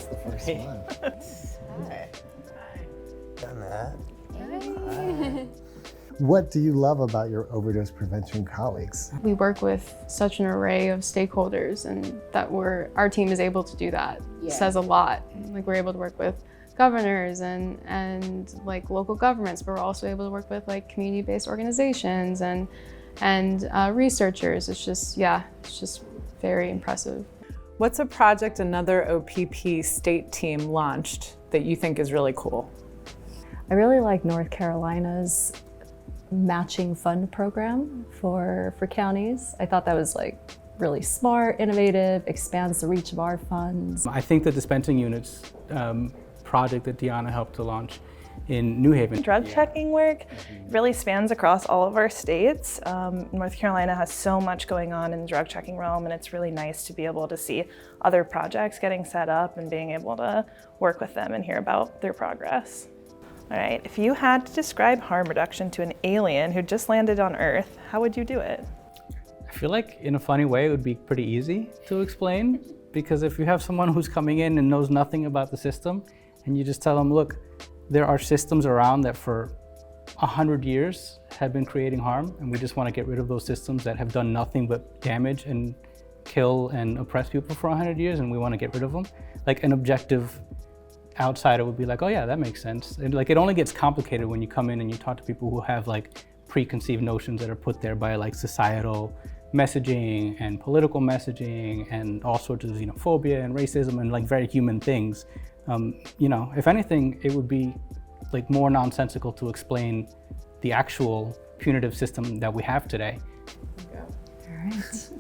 That's the first one. Hi. Done that. Hi. What do you love about your overdose prevention colleagues? We work with such an array of stakeholders, and that our team is able to do that says a lot. Like, we're able to work with governors and like local governments, but we're also able to work with like community-based organizations and researchers. It's just very impressive. What's a project another OPP state team launched that you think is really cool? I really like North Carolina's matching fund program for counties. I thought that was like really smart, innovative, expands the reach of our funds. I think the dispensing units project that Deanna helped to launch in New Haven. Drug checking work really spans across all of our states. North Carolina has so much going on in the drug checking realm, and it's really nice to be able to see other projects getting set up and being able to work with them and hear about their progress. All right, if you had to describe harm reduction to an alien who just landed on Earth, how would you do it? I feel like in a funny way it would be pretty easy to explain, because if you have someone who's coming in and knows nothing about the system and you just tell them, look, there are systems around that for 100 years have been creating harm, and we just want to get rid of those systems that have done nothing but damage and kill and oppress people for 100 years, and we want to get rid of them. Like, an objective outsider would be like, oh yeah, that makes sense. And like, it only gets complicated when you come in and you talk to people who have like preconceived notions that are put there by like societal messaging and political messaging and all sorts of xenophobia and racism and like very human things. If anything, it would be like more nonsensical to explain the actual punitive system that we have today. All right.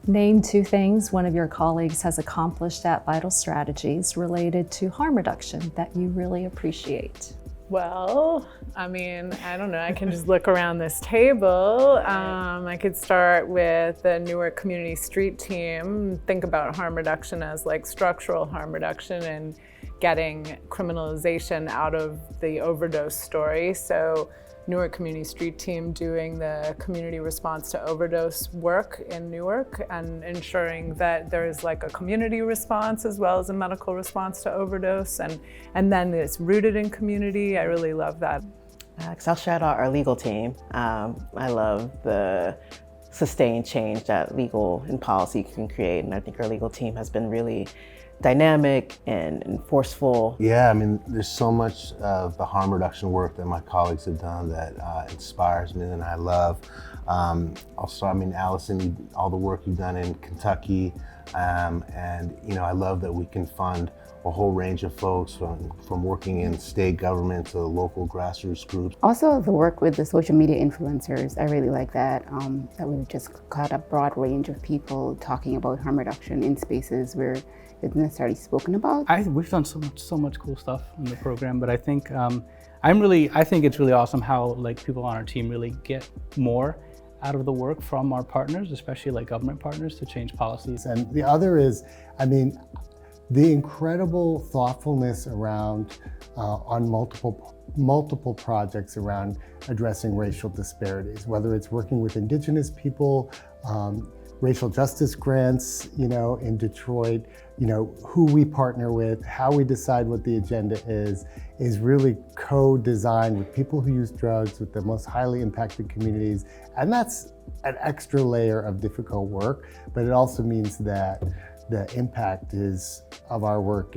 Name 2 things one of your colleagues has accomplished at Vital Strategies related to harm reduction that you really appreciate. Well, I mean, I don't know, I can just look around this table. I could start with the Newark Community Street Team, think about harm reduction as like structural harm reduction and getting criminalization out of the overdose story. So Newark Community Street Team doing the community response to overdose work in Newark and ensuring that there's like a community response as well as a medical response to overdose, and then it's rooted in community. I really love that. I'll shout out our legal team. I love the sustained change that legal and policy can create, and I think our legal team has been really dynamic and forceful. Yeah, I mean, there's so much of the harm reduction work that my colleagues have done that inspires me and I love. Also, I mean, Allison, all the work you've done in Kentucky, and I love that we can fund a whole range of folks from working in state government to local grassroots groups. Also, the work with the social media influencers, I really like that. That we've just got a broad range of people talking about harm reduction in spaces where it's necessarily spoken about. We've done so much cool stuff in the program, but I think I think it's really awesome how like people on our team really get more out of the work from our partners, especially like government partners, to change policies. And the other is, I mean, the incredible thoughtfulness around on multiple projects around addressing racial disparities, whether it's working with Indigenous people, racial justice grants, in Detroit, who we partner with, how we decide what the agenda is really co-designed with people who use drugs, with the most highly impacted communities. And that's an extra layer of difficult work, but it also means that the impact of our work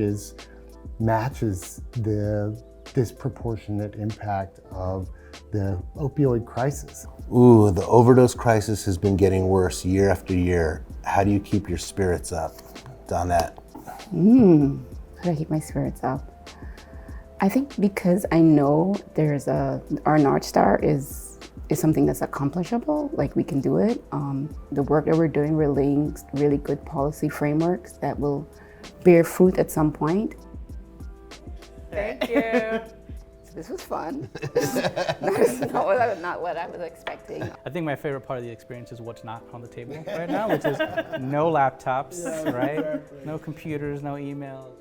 matches the disproportionate impact of the opioid crisis. Ooh, the overdose crisis has been getting worse year after year. How do you keep your spirits up, Donette? How do I keep my spirits up? I think because I know our North Star is something that's accomplishable, like we can do it. The work that we're doing, we're laying really good policy frameworks that will bear fruit at some point. Thank you. This was fun. not what I was expecting. I think my favorite part of the experience is what's not on the table right now, which is no laptops, right? Exactly. No computers, no emails.